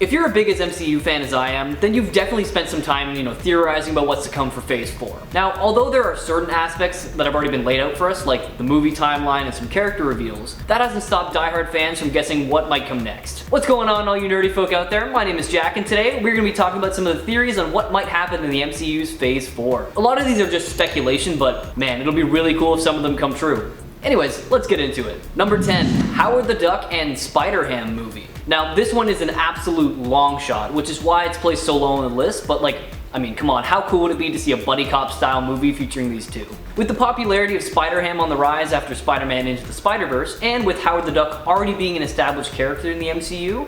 If you're as big as MCU fan as I am, then you've definitely spent some time, theorizing about what's to come for Phase 4. Now, although there are certain aspects that have already been laid out for us, like the movie timeline and some character reveals, that hasn't stopped diehard fans from guessing what might come next. What's going on, all you nerdy folk out there? My name is Jack, and today we're going to be talking about some of the theories on what might happen in the MCU's Phase 4. A lot of these are just speculation, but man, it'll be really cool if some of them come true. Anyways, let's get into it. Number 10, Howard the Duck and Spider-Ham movie. Now, this one is an absolute long shot, which is why it's placed so low on the list, but come on, how cool would it be to see a buddy cop style movie featuring these two? With the popularity of Spider-Ham on the rise after Spider-Man Into the Spider-Verse, and with Howard the Duck already being an established character in the MCU,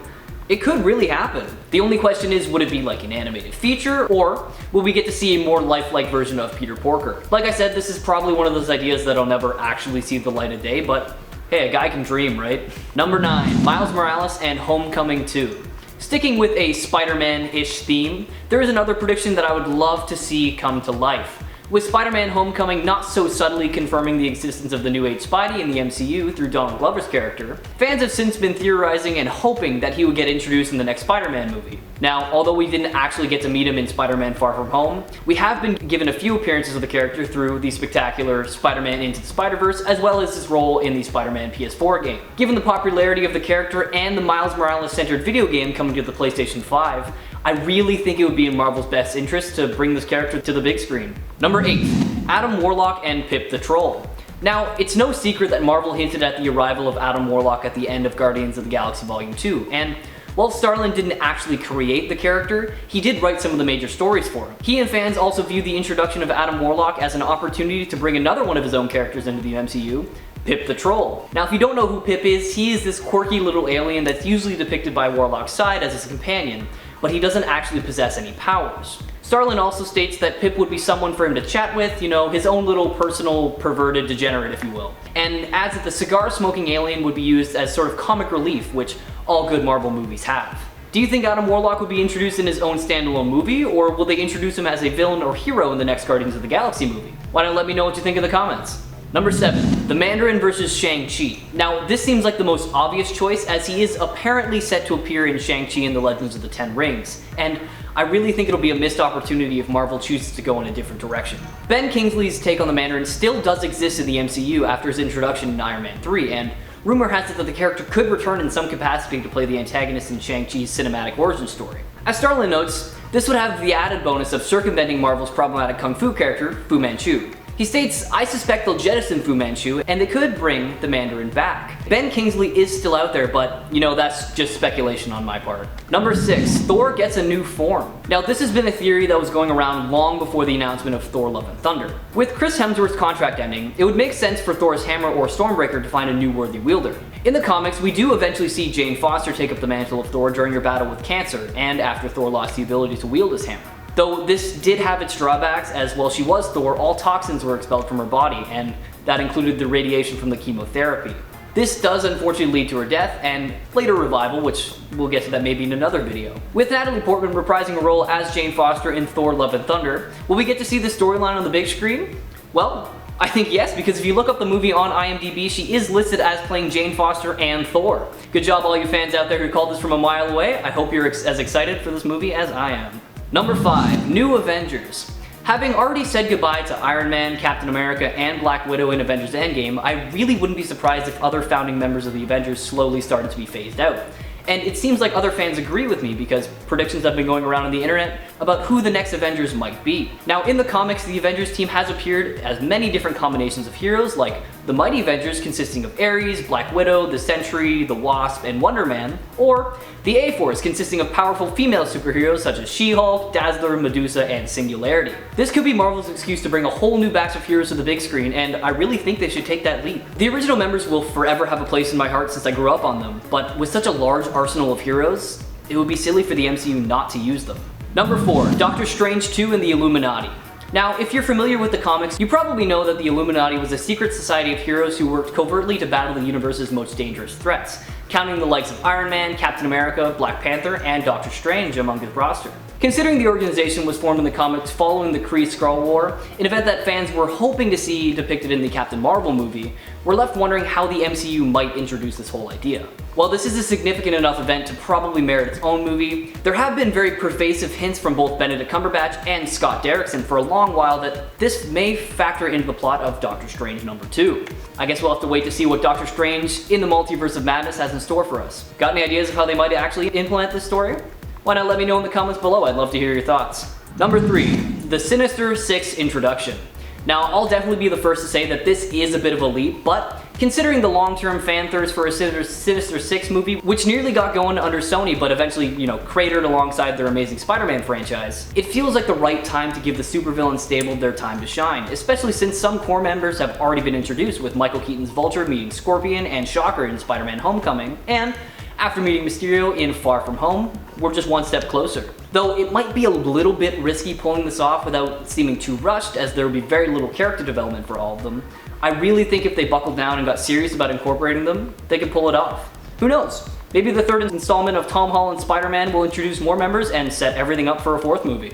it could really happen. The only question is, would it be like an animated feature, or will we get to see a more lifelike version of Peter Porker? Like I said, this is probably one of those ideas that'll never actually see the light of day, but hey, a guy can dream, right? Number 9, Miles Morales and Homecoming 2. Sticking with a Spider-Man-ish theme, there is another prediction that I would love to see come to life. With Spider-Man Homecoming not so subtly confirming the existence of the new age Spidey in the MCU through Donald Glover's character, fans have since been theorizing and hoping that he would get introduced in the next Spider-Man movie. Now, although we didn't actually get to meet him in Spider-Man Far From Home, we have been given a few appearances of the character through the spectacular Spider-Man Into the Spider-Verse, as well as his role in the Spider-Man PS4 game. Given the popularity of the character and the Miles Morales-centered video game coming to the PlayStation 5, I really think it would be in Marvel's best interest to bring this character to the big screen. Number 8, Adam Warlock and Pip the Troll. Now, it's no secret that Marvel hinted at the arrival of Adam Warlock at the end of Guardians of the Galaxy Volume 2, and while Starlin didn't actually create the character, he did write some of the major stories for him. He and fans also view the introduction of Adam Warlock as an opportunity to bring another one of his own characters into the MCU, Pip the Troll. Now, if you don't know who Pip is, he is this quirky little alien that's usually depicted by Warlock's side as his companion, but he doesn't actually possess any powers. Starlin also states that Pip would be someone for him to chat with, his own little personal perverted degenerate, if you will. And adds that the cigar-smoking alien would be used as sort of comic relief, which all good Marvel movies have. Do you think Adam Warlock would be introduced in his own standalone movie, or will they introduce him as a villain or hero in the next Guardians of the Galaxy movie? Why don't let me know what you think in the comments? Number 7, the Mandarin versus Shang-Chi. Now, this seems like the most obvious choice, as he is apparently set to appear in Shang-Chi and the Legends of the Ten Rings, and I really think it'll be a missed opportunity if Marvel chooses to go in a different direction. Ben Kingsley's take on the Mandarin still does exist in the MCU after his introduction in Iron Man 3, and rumor has it that the character could return in some capacity to play the antagonist in Shang-Chi's cinematic origin story. As Starlin notes, this would have the added bonus of circumventing Marvel's problematic kung fu character, Fu Manchu. He states, I suspect they'll jettison Fu Manchu, and they could bring the Mandarin back. Ben Kingsley is still out there, but that's just speculation on my part. Number 6, Thor gets a new form. Now, this has been a theory that was going around long before the announcement of Thor Love and Thunder. With Chris Hemsworth's contract ending, it would make sense for Thor's hammer or Stormbreaker to find a new worthy wielder. In the comics, we do eventually see Jane Foster take up the mantle of Thor during her battle with cancer, and after Thor lost the ability to wield his hammer. Though this did have its drawbacks, as while she was Thor, all toxins were expelled from her body, and that included the radiation from the chemotherapy. This does unfortunately lead to her death, and later revival, which we'll get to that maybe in another video. With Natalie Portman reprising a role as Jane Foster in Thor Love and Thunder, will we get to see this storyline on the big screen? Well, I think yes, because if you look up the movie on IMDb, she is listed as playing Jane Foster and Thor. Good job all you fans out there who called this from a mile away. I hope you're as excited for this movie as I am. Number 5, New Avengers. Having already said goodbye to Iron Man, Captain America, and Black Widow in Avengers Endgame, I really wouldn't be surprised if other founding members of the Avengers slowly started to be phased out. And it seems like other fans agree with me because predictions have been going around on the internet about who the next Avengers might be. Now, in the comics, the Avengers team has appeared as many different combinations of heroes, like the Mighty Avengers consisting of Ares, Black Widow, the Sentry, the Wasp, and Wonder Man, or the A-Force consisting of powerful female superheroes such as She-Hulk, Dazzler, Medusa, and Singularity. This could be Marvel's excuse to bring a whole new batch of heroes to the big screen, and I really think they should take that leap. The original members will forever have a place in my heart since I grew up on them, but with such a large arsenal of heroes, it would be silly for the MCU not to use them. Number 4, Doctor Strange 2 and the Illuminati. Now, if you're familiar with the comics, you probably know that the Illuminati was a secret society of heroes who worked covertly to battle the universe's most dangerous threats. counting the likes of Iron Man, Captain America, Black Panther, and Doctor Strange among his roster. Considering the organization was formed in the comics following the Kree-Skrull War, an event that fans were hoping to see depicted in the Captain Marvel movie, we're left wondering how the MCU might introduce this whole idea. While this is a significant enough event to probably merit its own movie, there have been very pervasive hints from both Benedict Cumberbatch and Scott Derrickson for a long while that this may factor into the plot of Doctor Strange #2. I guess we'll have to wait to see what Doctor Strange in the Multiverse of Madness has in store for us. Got any ideas of how they might actually implement this story? Why not let me know in the comments below? I'd love to hear your thoughts. Number 3, the Sinister Six introduction. Now, I'll definitely be the first to say that this is a bit of a leap, but considering the long-term fan thirst for a Sinister Six movie, which nearly got going under Sony but eventually, cratered alongside their Amazing Spider-Man franchise, it feels like the right time to give the supervillain stable their time to shine, especially since some core members have already been introduced, with Michael Keaton's Vulture meeting Scorpion and Shocker in Spider-Man Homecoming, and after meeting Mysterio in Far From Home, we're just one step closer. Though it might be a little bit risky pulling this off without seeming too rushed, as there would be very little character development for all of them, I really think if they buckled down and got serious about incorporating them, they could pull it off. Who knows? Maybe the third installment of Tom Holland's Spider-Man will introduce more members and set everything up for a fourth movie.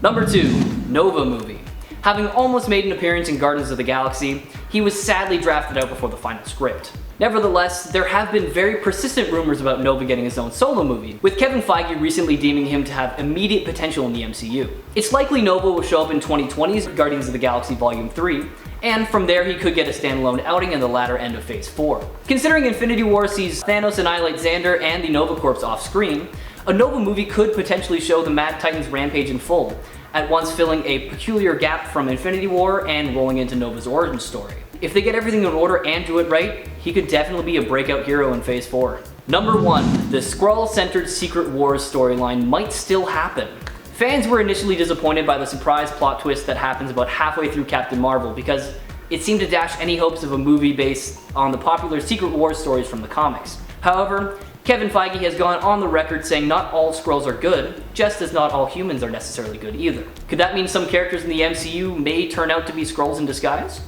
Number 2, Nova movie. Having almost made an appearance in Guardians of the Galaxy, he was sadly drafted out before the final script. Nevertheless, there have been very persistent rumors about Nova getting his own solo movie, with Kevin Feige recently deeming him to have immediate potential in the MCU. It's likely Nova will show up in 2020's Guardians of the Galaxy Volume 3, and from there he could get a standalone outing in the latter end of Phase 4. Considering Infinity War sees Thanos annihilate Xander and the Nova Corps off screen, a Nova movie could potentially show the Mad Titans rampage in full, at once filling a peculiar gap from Infinity War and rolling into Nova's origin story. If they get everything in order and do it right, he could definitely be a breakout hero in Phase 4. Number 1, the SKRULL-Centered Secret Wars storyline might still happen. Fans were initially disappointed by the surprise plot twist that happens about halfway through Captain Marvel, because it seemed to dash any hopes of a movie based on the popular Secret Wars stories from the comics. However, Kevin Feige has gone on the record saying not all Skrulls are good, just as not all humans are necessarily good either. Could that mean some characters in the MCU may turn out to be Skrulls in disguise?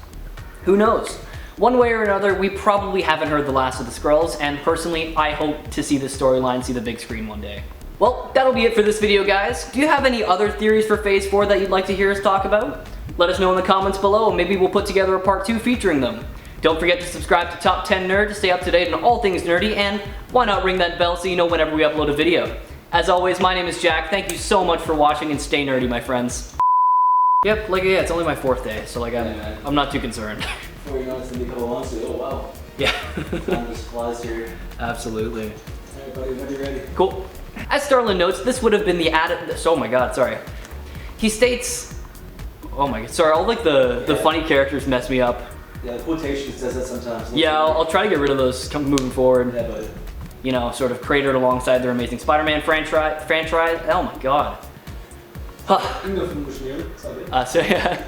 Who knows? One way or another, we probably haven't heard the last of the Skrulls, and personally, I hope to see this storyline see the big screen one day. Well, that'll be it for this video, guys. Do you have any other theories for Phase 4 that you'd like to hear us talk about? Let us know in the comments below, and maybe we'll put together a part 2 featuring them. Don't forget to subscribe to Top 10 Nerd to stay up to date on all things nerdy, and why not ring that bell so you know whenever we upload a video. As always, my name is Jack. Thank you so much for watching, and stay nerdy, my friends. Yep, yeah, it's only my 4th day, so I'm not too concerned. Before you know it's gonna be a couple months, oh wow. Yeah. Time just flies here. Absolutely. Alright buddy, when you're ready. Cool. As Starlin notes, this would have been the oh my god, sorry. He states, oh my god, sorry, all like the funny characters mess me up. Yeah, the quotation says that sometimes. Yeah, I'll try to get rid of those moving forward. Yeah, buddy. You know, sort of cratered alongside their Amazing Spider-Man franchise. Oh my god. You can go from the it's all good. So yeah.